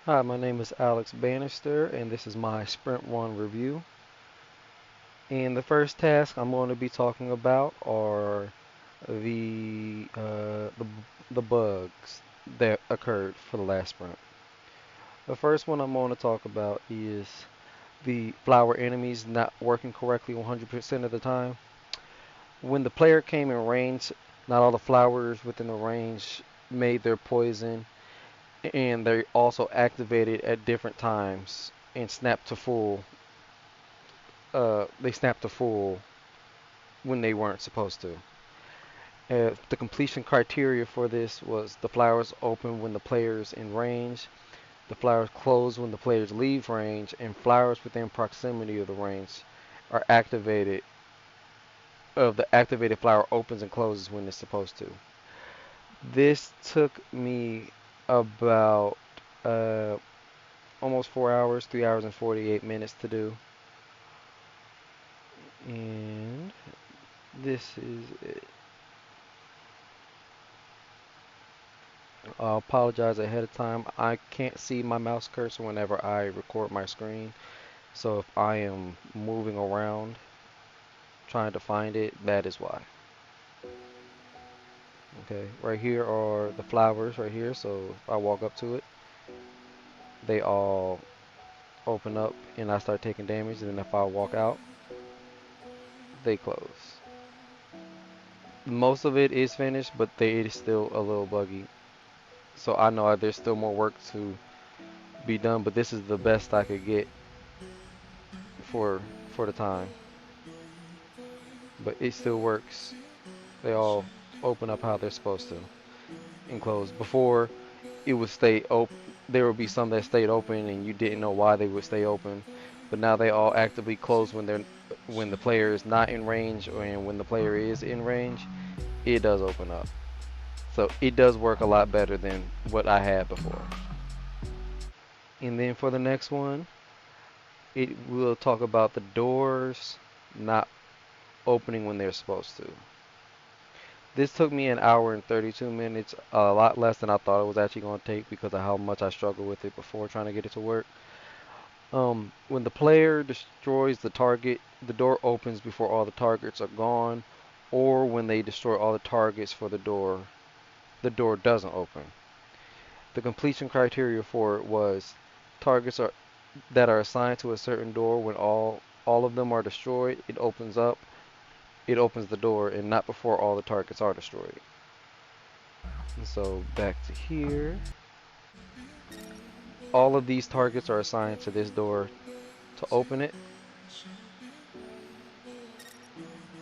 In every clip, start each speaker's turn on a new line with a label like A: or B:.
A: Hi, my name is Alex Bannister, and this is my Sprint 1 review. And the first task I'm going to be talking about are the, uh, the the bugs that occurred for the last sprint. The first one I'm going to talk about is the flower enemies not working correctly 100% of the time. When the player came in range, not all the flowers within the range made their poison, and they also activated at different times and snapped to full. They snapped to full when they weren't supposed to. The completion criteria for this was the flowers open when the player's in range, the flowers close when the players leave range, and flowers within proximity of the range are activated. The activated flower opens and closes when it's supposed to. This took me about uh, almost 4 hours, 3 hours and 48 minutes to do, and this is it. I'll apologize ahead of time. I can't see my mouse cursor whenever I record my screen, so if I am moving around trying to find it, that is why. Okay, right here are the flowers right here, so if I walk up to it, they all open up and I start taking damage, and then if I walk out, they close. Most of it is finished, but it is still a little buggy. So I know there's still more work to be done, but this is the best I could get for the time. But it still works. They all open up how they're supposed to and close. Before it would stay open, there would be some that stayed open and you didn't know why they would stay open. But now they all actively close when the player is not in range and when the player is in range, it does open up. So it does work a lot better than what I had before. And then for the next one, it will talk about the doors not opening when they're supposed to. This took me an hour and 32 minutes, a lot less than I thought it was actually going to take because of how much I struggled with it before trying to get it to work. When the player destroys the target, the door opens before all the targets are gone, or when they destroy all the targets for the door doesn't open. The completion criteria for it was targets are that are assigned to a certain door when all of them are destroyed, it opens the door, and not before all the targets are destroyed. And so back to here. All of these targets are assigned to this door to open it.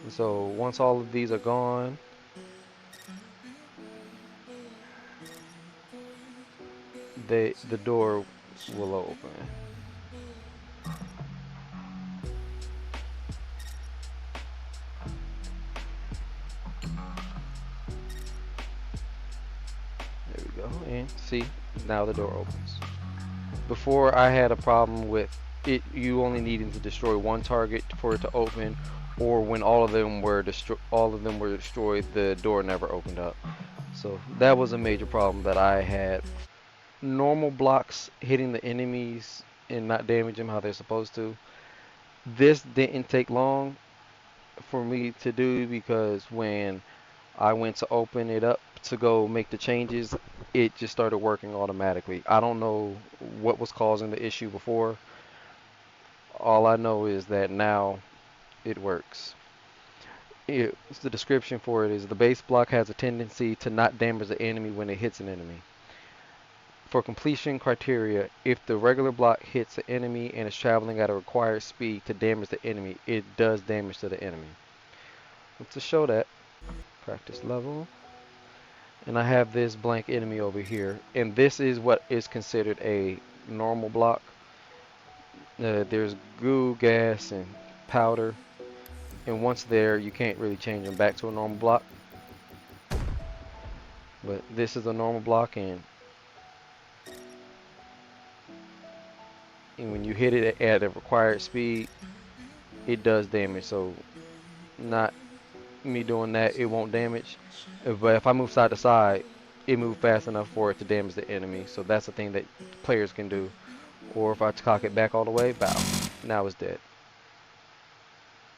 A: And so once all of these are gone, the door will open. There we go. And see, now the door opens. Before I had a problem with it, you only needing to destroy one target for it to open, or when all of them were destroyed, the door never opened up. So that was a major problem that I had. Normal blocks hitting the enemies and not damaging them how they're supposed to. This didn't take long for me to do because when I went to open it up to go make the changes, it just started working automatically. I don't know what was causing the issue before. All I know is that now it works. The description for it is the base block has a tendency to not damage the enemy when it hits an enemy. For completion criteria, if the regular block hits the enemy and is traveling at a required speed to damage the enemy, it does damage to the enemy. To show that, practice level, and I have this blank enemy over here, and this is what is considered a normal block. There's goo, gas, and powder, and once there, you can't really change them back to a normal block. But this is a normal block, and when you hit it at a required speed, it does damage. So not me doing that, it won't damage. But if I move side to side, it moved fast enough for it to damage the enemy. So that's a thing that players can do. Or if I cock it back all the way, bow. Now it's dead.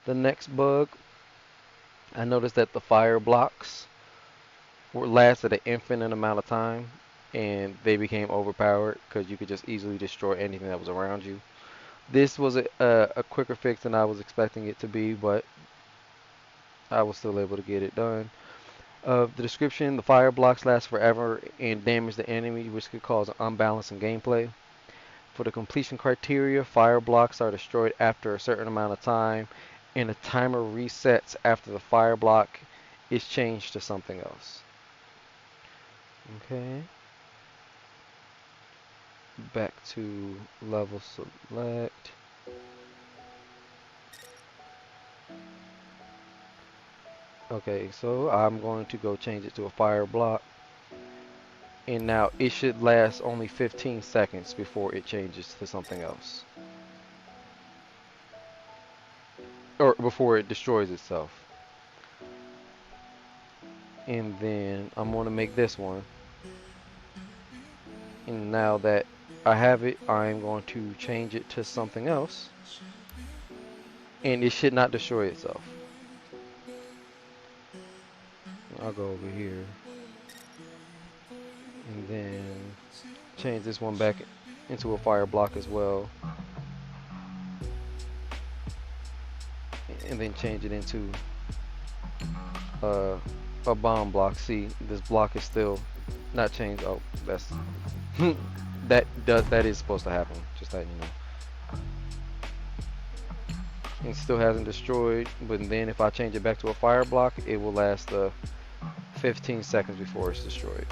A: The next bug, I noticed that the fire blocks lasted an infinite amount of time, and they became overpowered because you could just easily destroy anything that was around you. This was a quicker fix than I was expecting it to be, but I was still able to get it done. The description: the fire blocks last forever and damage the enemy, which could cause an unbalance in gameplay. For the completion criteria, fire blocks are destroyed after a certain amount of time, and the timer resets after the fire block is changed to something else. Okay, back to level select. Okay, so I'm going to go change it to a fire block. And now it should last only 15 seconds before it changes to something else. Or before it destroys itself. And then I'm going to make this one. And now that I have it, I'm going to change it to something else. And it should not destroy itself. I'll go over here. And then change this one back into a fire block as well. And then change it into uh, a bomb block. See, this block is still not changed. Oh, that's that is supposed to happen. Just letting you know. It still hasn't destroyed, but then if I change it back to a fire block, it will last 15 seconds before it's destroyed.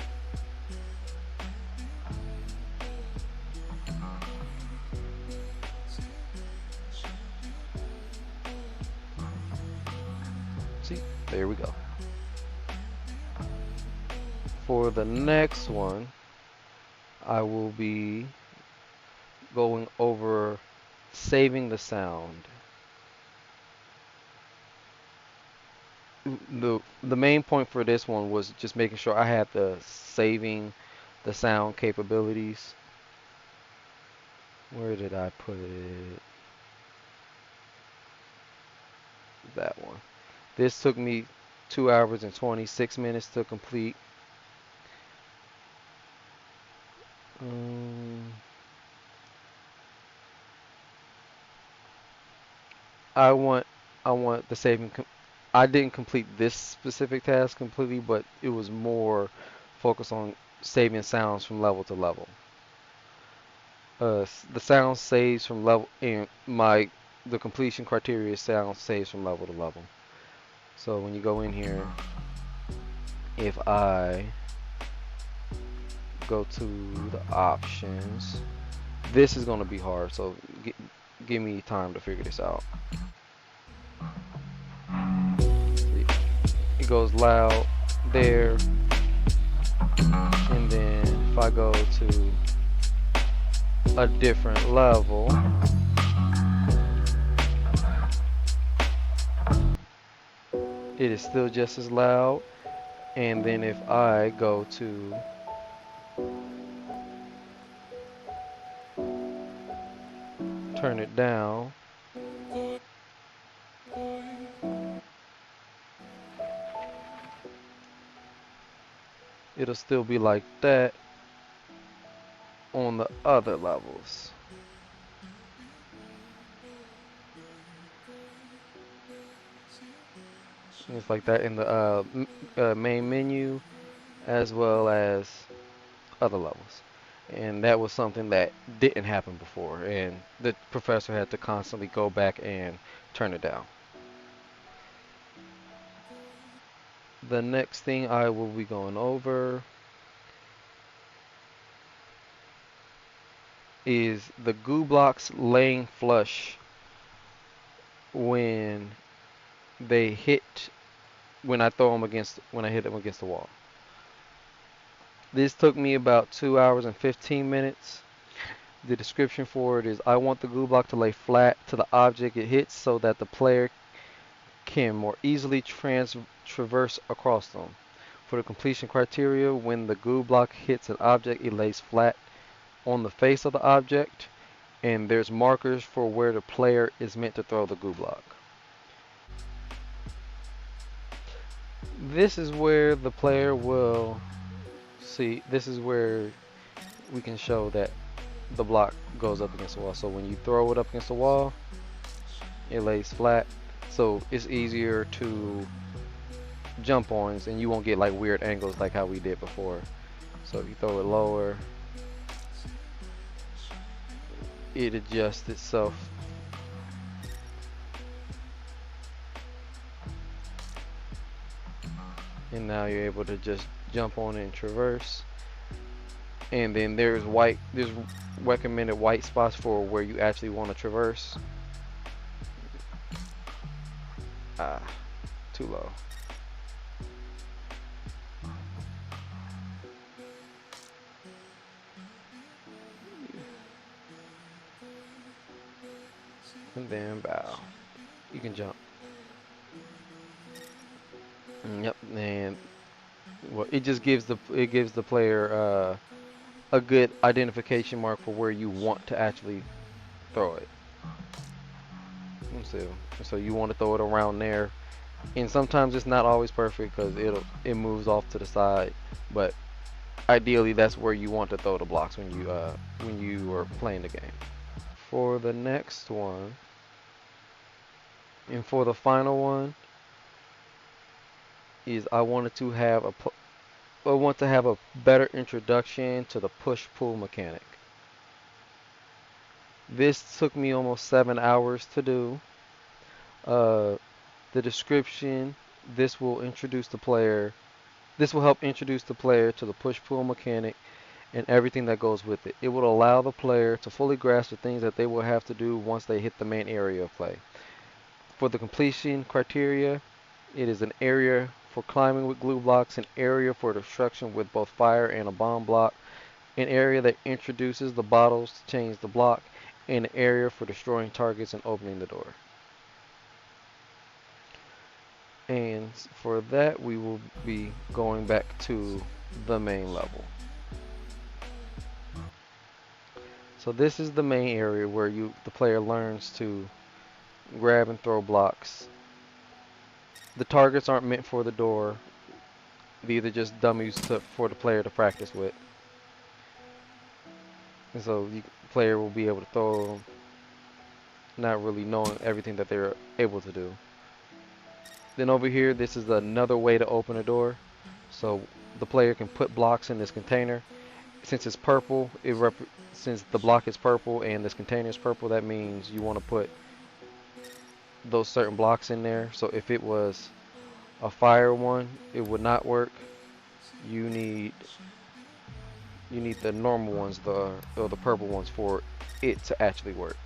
A: See, there we go. For the next one, I will be going over saving the sound. The main point for this one was just making sure I had the saving the sound capabilities. Where did I put it? That one. This took me 2 hours and 26 minutes to complete. Um, I want I want the saving. I didn't complete this specific task completely, but it was more focused on saving sounds from level to level. The sound saves from level in my the completion criteria sound saves from level to level. So when you go in here, if I go to the options, this is going to be hard. So give me time to figure this out. It goes loud there, and then if I go to a different level, it is still just as loud. And then if I go to turn it down, it'll still be like that on the other levels. It's like that in the main menu as well as other levels. And that was something that didn't happen before, and the professor had to constantly go back and turn it down. The next thing I will be going over is the goo blocks laying flush when they hit when I throw them against when I hit them against the wall. This took me about 2 hours and 15 minutes. The description for it is: I want the glue block to lay flat to the object it hits so that the player can more easily traverse across them. For the completion criteria, when the goo block hits an object, it lays flat on the face of the object, and there's markers for where the player is meant to throw the goo block. This is where the player will see, this is where we can show that the block goes up against the wall. So when you throw it up against the wall, it lays flat. So it's easier to jump on, and you won't get like weird angles like how we did before. So if you throw it lower, it adjusts itself. And now you're able to just jump on it and traverse. And then there's recommended white spots for where you actually want to traverse. Ah, too low. And then bow. You can jump. Yep, and well, it gives the player a good identification mark for where you want to actually throw it. So you want to throw it around there, and sometimes it's not always perfect because it moves off to the side, but ideally that's where you want to throw the blocks when you are playing the game. For the next one, and for the final one, is I want to have a better introduction to the push-pull mechanic. This took me almost 7 hours to do. Uh, the description, this will introduce the player. This will help introduce the player to the push-pull mechanic and everything that goes with it. It will allow the player to fully grasp the things that they will have to do once they hit the main area of play. For the completion criteria, it is an area for climbing with glue blocks, an area for destruction with both fire and a bomb block, an area that introduces the bottles to change the block, and an area for destroying targets and opening the door. And for that, we will be going back to the main level. So this is the main area where the player learns to grab and throw blocks. The targets aren't meant for the door. These are just dummies for the player to practice with. And so the player will be able to throw them, not really knowing everything that they're able to do. Then over here, this is another way to open a door. So the player can put blocks in this container. Since it's purple, since the block is purple and this container is purple, that means you want to put those certain blocks in there. So if it was a fire one, it would not work. You need the normal ones, or the purple ones, for it to actually work.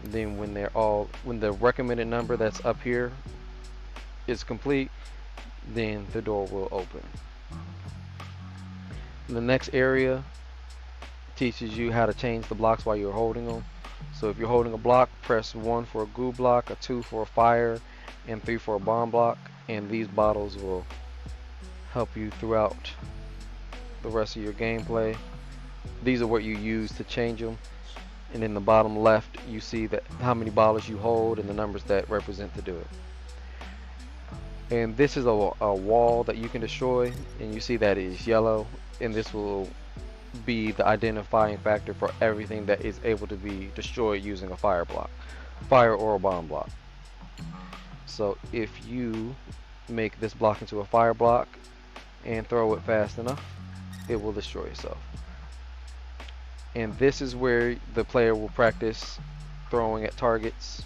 A: And then when the recommended number that's up here is complete, then the door will open. The next area teaches you how to change the blocks while you're holding them. So if you're holding a block, press 1 for a goo block, a 2 for a fire, and 3 for a bomb block, and these bottles will help you throughout the rest of your gameplay. These are what you use to change them, and in the bottom left you see that how many bottles you hold and the numbers that represent to do it. And this is a wall that you can destroy, and you see that it is yellow, and this will be the identifying factor for everything that is able to be destroyed using a fire or a bomb block. So if you make this block into a fire block and throw it fast enough, it will destroy itself. And this is where the player will practice throwing at targets.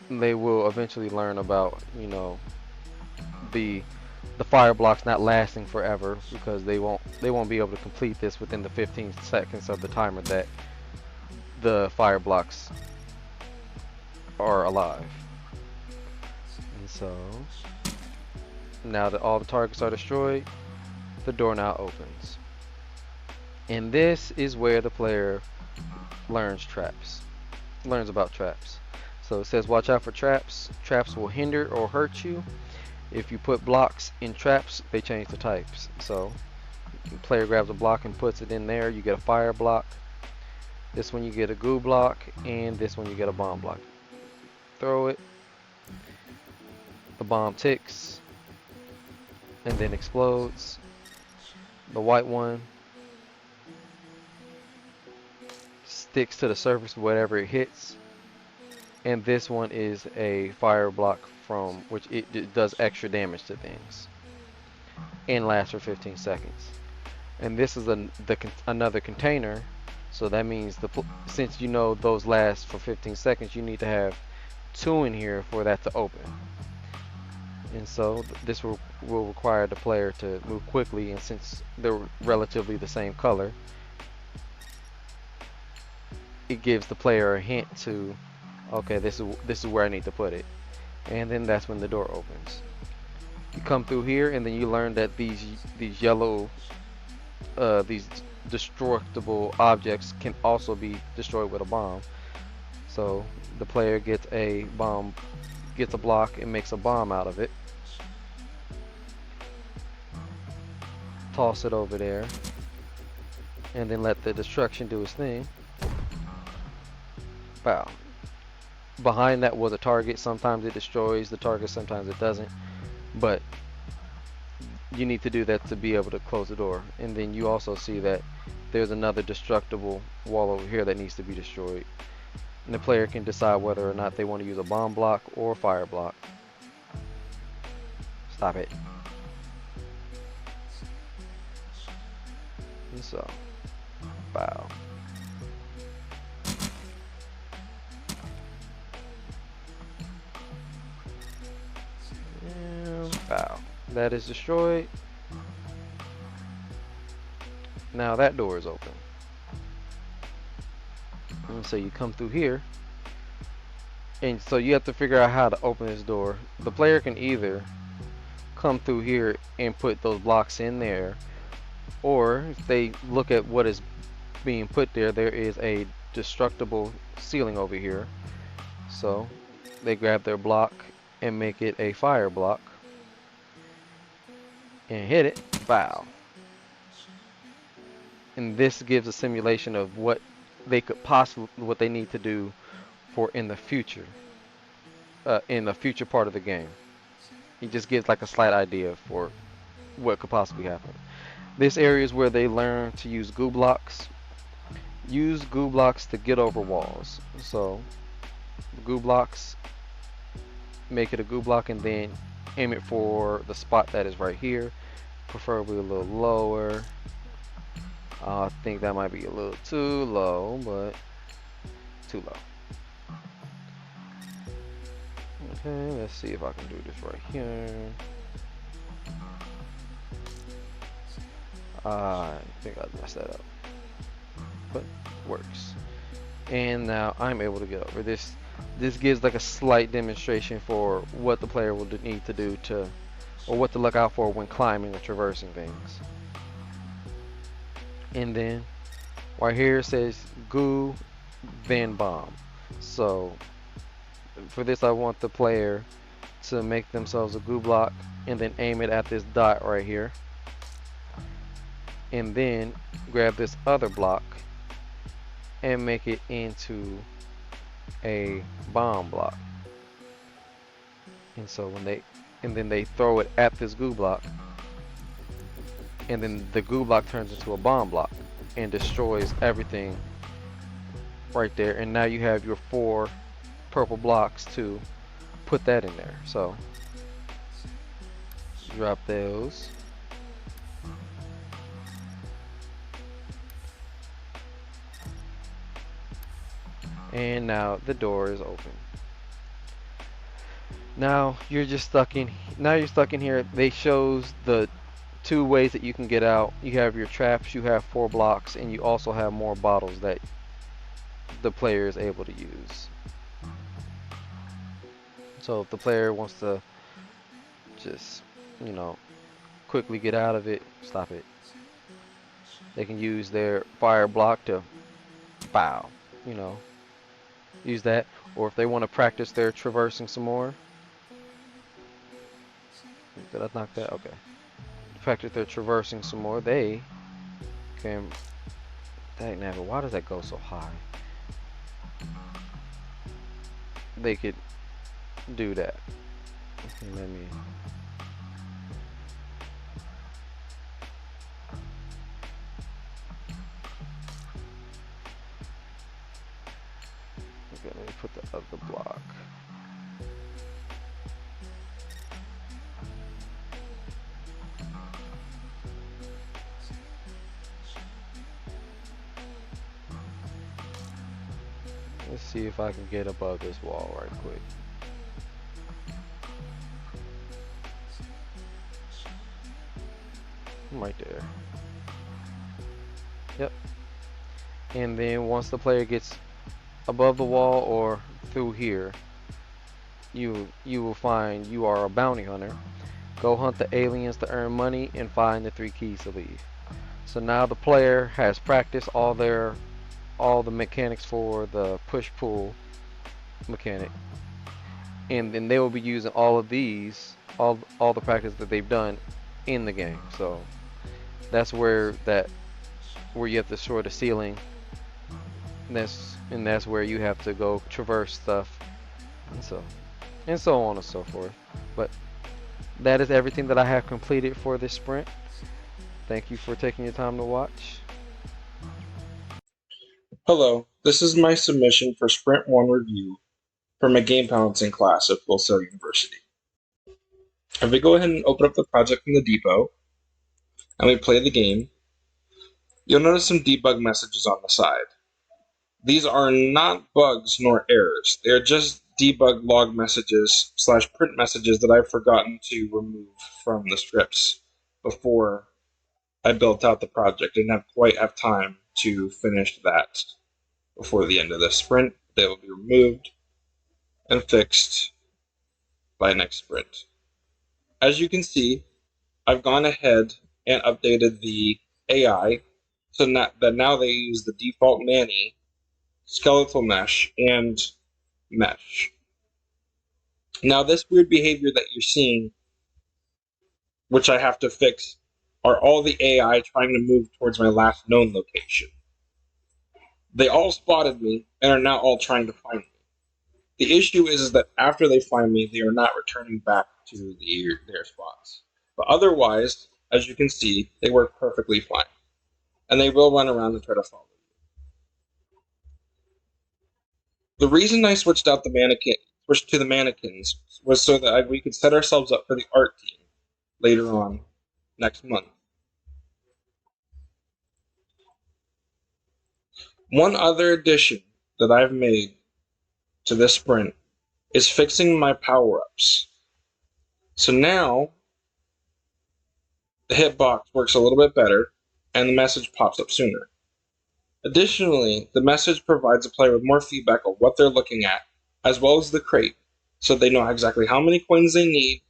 A: They will eventually learn about, the fire blocks not lasting forever, because they won't be able to complete this within the 15 seconds of the timer that the fire blocks are alive. And so now that all the targets are destroyed, the door now opens. And this is where the player learns about traps. So it says watch out for traps. Traps will hinder or hurt you. If you put blocks in traps, they change the types. So the player grabs a block and puts it in there, you get a fire block. This one you get a goo block, and this one you get a bomb block. Throw it, the bomb ticks, and then explodes. The white one sticks to the surface whatever it hits, and this one is a fire block from which it does extra damage to things and lasts for 15 seconds. And this is another container, so that means since you know those last for 15 seconds, you need to have two in here for that to open. And so this will require the player to move quickly, and since they're relatively the same color, it gives the player a hint to, okay, this is where I need to put it. And then that's when the door opens. You come through here, and then you learn that these yellow these destructible objects can also be destroyed with a bomb. So the player gets a block and makes a bomb out of it. Toss it over there, and then let the destruction do its thing. Bow. Behind that was a target. Sometimes it destroys the target, sometimes it doesn't. But you need to do that to be able to close the door. And then you also see that there's another destructible wall over here that needs to be destroyed. And the player can decide whether or not they want to use a bomb block or a fire block. Stop it. And so, bow. And bow. That is destroyed. Now that door is open. And so you come through here. And so you have to figure out how to open this door. The player can either come through here and put those blocks in there, or if they look at what is being put there, there is a destructible ceiling over here. So they grab their block and make it a fire block and hit it. Bow. And this gives a simulation of what they need to do for in the future part of the game. It just gives like a slight idea for what could possibly happen. This area is where they learn to use goo blocks. Use goo blocks to get over walls. So goo blocks, make it a goo block and then aim it for the spot that is right here, preferably a little lower. I think that might be a little too low, but too low. Okay, let's see if I can do this right here. I think I messed that up, but it works. And now I'm able to get over this. This gives like a slight demonstration for what the player will need to do to, or what to look out for when climbing or traversing things. And then right here it says goo, then bomb. So for this, I want the player to make themselves a goo block and then aim it at this dot right here, and then grab this other block and make it into a bomb block. And so then they throw it at this goo block, and then the goo block turns into a bomb block and destroys everything right there. And now you have your 4 purple blocks to put that in there. So drop those. And now the door is open. Now you're stuck in here. They shows the 2 ways that you can get out. You have your traps, you have 4 blocks, and you also have more bottles that the player is able to use. So if the player wants to just, quickly get out of it, stop it. They can use their fire block to use that. or if they want to practice their traversing some more. Did I knock that? Okay. Practice their traversing some more. They can. Dang, nabbit, why does that go so high? They could do that. Let me. Okay, let me put the other block. Let's see if I can get above this wall right quick. I'm right there. Yep. And then once the player gets above the wall or through here, you will find you are a bounty hunter. Go hunt the aliens to earn money and find the 3 keys to leave. So now the player has practiced all the mechanics for the push pull mechanic, and then they will be using all of these all the practice that they've done in the game. So that's where you have to destroy the ceiling. And that's where you have to go traverse stuff, and so on and so forth. But that is everything that I have completed for this sprint. Thank you for taking your time to watch.
B: Hello, this is my submission for Sprint 1 review for my game balancing class at Full Sail University. If we go ahead and open up the project from the depot, and we play the game, you'll notice some debug messages on the side. These are not bugs nor errors, they are just debug log messages / print messages that I've forgotten to remove from the scripts before I built out the project. I didn't quite have time to finish that before the end of this sprint. They will be removed and fixed by next sprint. As you can see, I've gone ahead and updated the AI so that now they use the default Manny, skeletal mesh, and mesh. Now this weird behavior that you're seeing, which I have to fix, are all the AI trying to move towards my last known location. They all spotted me and are now all trying to find me. The issue is that after they find me, they are not returning back to their spots. But otherwise, as you can see, they work perfectly fine. And they will run around and try to follow you. The reason I switched to the mannequins was so that we could set ourselves up for the art team later on next month. One other addition that I've made to this sprint is fixing my power-ups. So now the hitbox works a little bit better and the message pops up sooner. Additionally, the message provides a player with more feedback on what they're looking at, as well as the crate, so they know exactly how many coins they need,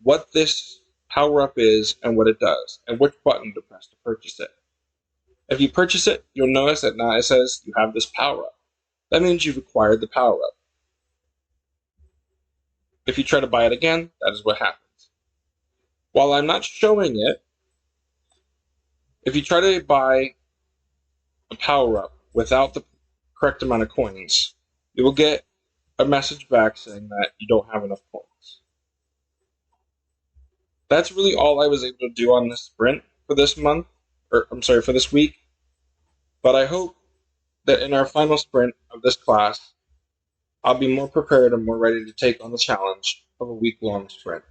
B: what this power-up is, and what it does, and which button to press to purchase it. If you purchase it, you'll notice that now it says you have this power-up. That means you've acquired the power-up. If you try to buy it again, that is what happens. While I'm not showing it, if you try to buy a power-up without the correct amount of coins, you will get a message back saying that you don't have enough coins. That's really all I was able to do on this sprint for this month, for this week. But I hope that in our final sprint of this class, I'll be more prepared and more ready to take on the challenge of a week-long sprint.